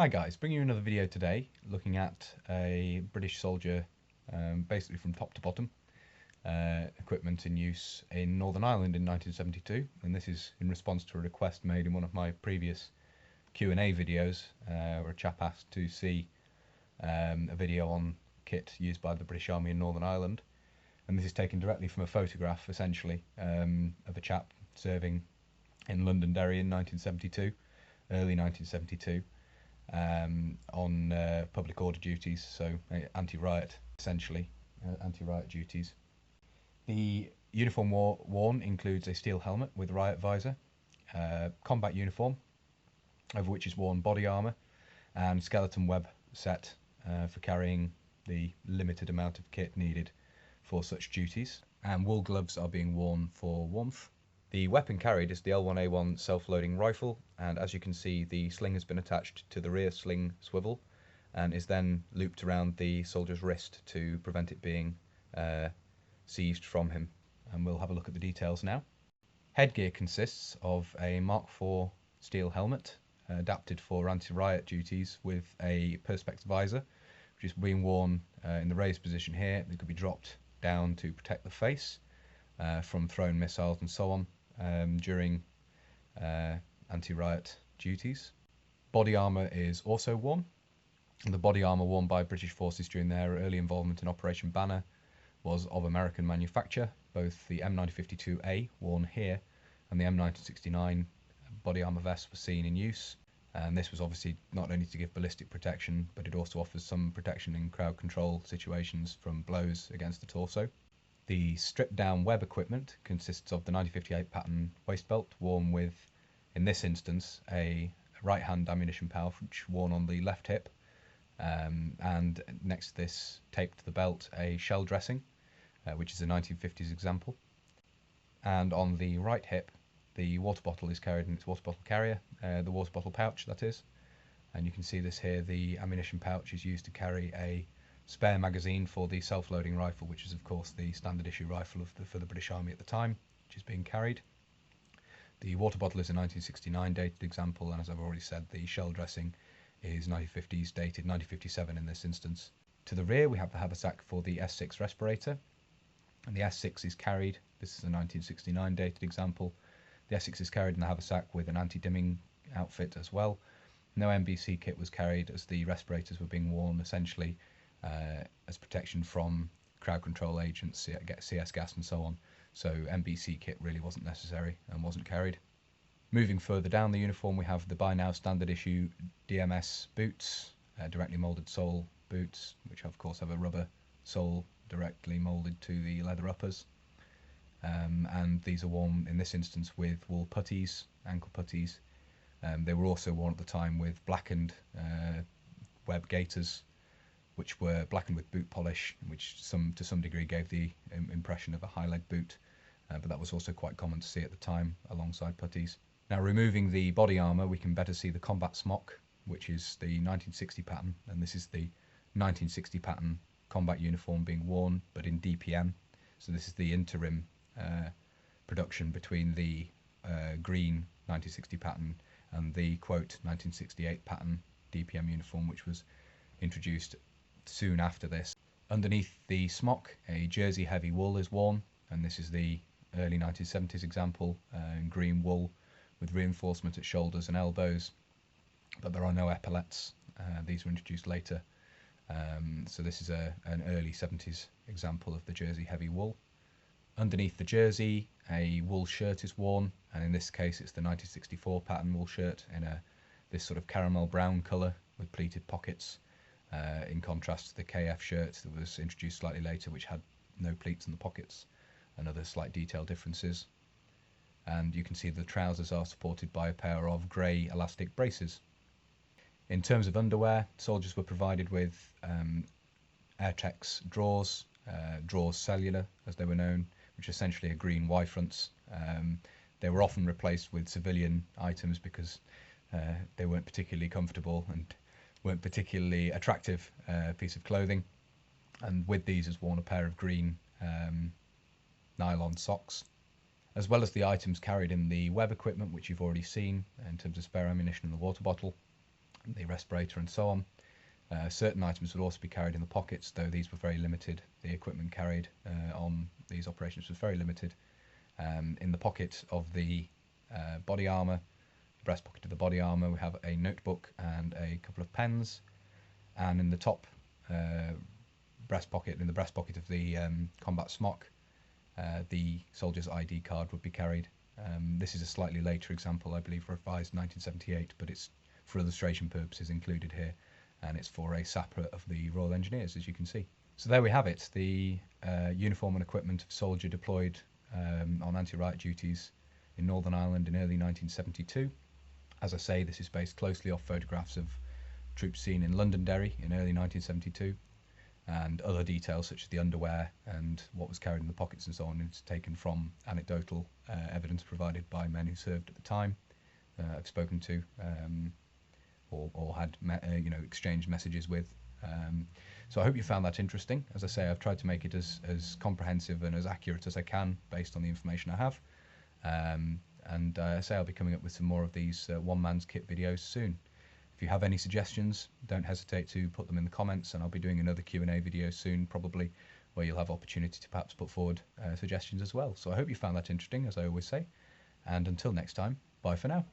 Hi guys, bringing you another video today looking at a British soldier basically from top to bottom, equipment in use in Northern Ireland in 1972, and this is in response to a request made in one of my previous Q&A videos where a chap asked to see a video on kit used by the British Army in Northern Ireland, and this is taken directly from a photograph essentially of a chap serving in Londonderry in 1972, early 1972. On public order duties, so anti-riot, essentially, anti-riot duties. The uniform worn includes a steel helmet with riot visor, combat uniform, over which is worn body armour, and skeleton web set for carrying the limited amount of kit needed for such duties, and wool gloves are being worn for warmth. The weapon carried is the L1A1 self-loading rifle, and as you can see the sling has been attached to the rear sling swivel and is then looped around the soldier's wrist to prevent it being seized from him, and we'll have a look at the details now. Headgear consists of a Mark IV steel helmet adapted for anti-riot duties with a perspex visor, which is being worn in the raised position here. It could be dropped down to protect the face from thrown missiles and so on during anti-riot duties. Body armour is also worn. The body armour worn by British forces during their early involvement in Operation Banner was of American manufacture. Both the M1952A worn here and the M1969 body armour vest were seen in use, and this was obviously not only to give ballistic protection, but it also offers some protection in crowd control situations from blows against the torso. The stripped down web equipment consists of the 1958 pattern waist belt worn with, in this instance, a right hand ammunition pouch worn on the left hip, and next to this, taped to the belt, a shell dressing, which is a 1950s example. And on the right hip, the water bottle is carried in its water bottle carrier, the water bottle pouch that is, and you can see this here. The ammunition pouch is used to carry a spare magazine for the self-loading rifle, which is of course the standard issue rifle for the British Army at the time, which is being carried. The water bottle is a 1969 dated example, and as I've already said, the shell dressing is 1950s dated, 1957 in this instance. To the rear we have the haversack for the S6 respirator, and the S6 is carried, this is a 1969 dated example, the S6 is carried in the haversack with an anti-dimming outfit as well. No MBC kit was carried as the respirators were being worn essentially as protection from crowd control agents, CS gas and so on, so MBC kit really wasn't necessary and wasn't carried. Moving further down the uniform we have the by now standard issue DMS boots, directly moulded sole boots, which of course have a rubber sole directly moulded to the leather uppers, and these are worn in this instance with wool puttees, ankle puttees. They were also worn at the time with blackened web gaiters, which were blackened with boot polish, which to some degree gave the impression of a high leg boot, but that was also quite common to see at the time alongside puttees. Now, removing the body armour, we can better see the combat smock, which is the 1960 pattern, and this is the 1960 pattern combat uniform being worn, but in DPM. So this is the interim production between the green 1960 pattern and the quote 1968 pattern DPM uniform, which was introduced soon after this. Underneath the smock, a jersey heavy wool is worn, and this is the early 1970s example in green wool with reinforcement at shoulders and elbows, but there are no epaulets. These were introduced later, so this is an early 70s example of the jersey heavy wool. Underneath the jersey, a wool shirt is worn, and in this case it's the 1964 pattern wool shirt in this sort of caramel brown colour with pleated pockets, in contrast to the KF shirt that was introduced slightly later, which had no pleats in the pockets and other slight detail differences. And you can see the trousers are supported by a pair of grey elastic braces. In terms of underwear, soldiers were provided with Airtex drawers, drawers cellular as they were known, which are essentially are green Y-fronts. They were often replaced with civilian items because they weren't particularly comfortable and weren't particularly attractive piece of clothing, and with these is worn a pair of green nylon socks. as well as the items carried in the web equipment, which you've already seen in terms of spare ammunition and the water bottle. the respirator and so on. Certain items would also be carried in the pockets, though these were very limited. The equipment carried on these operations was very limited. In the pocket of the body armour, breast pocket of the body armour, we have a notebook and a couple of pens, and in the top breast pocket, in the breast pocket of the combat smock, the soldier's ID card would be carried. This is a slightly later example, I believe revised 1978, but it's for illustration purposes included here, and it's for a sapper of the Royal Engineers, as you can see. So there we have it, the uniform and equipment of a soldier deployed on anti-riot duties in Northern Ireland in early 1972. As I say, this is based closely off photographs of troops seen in Londonderry in early 1972, and other details such as the underwear and what was carried in the pockets and so on is taken from anecdotal evidence provided by men who served at the time, I've spoken to, or had exchanged messages with. So I hope you found that interesting. As I say, I've tried to make it as comprehensive and as accurate as I can based on the information I have. And I say I'll be coming up with some more of these one man's kit videos soon. If you have any suggestions, don't hesitate to put them in the comments, and I'll be doing another Q&A video soon, probably, where you'll have opportunity to perhaps put forward suggestions as well. So I hope you found that interesting, as I always say. And until next time, bye for now.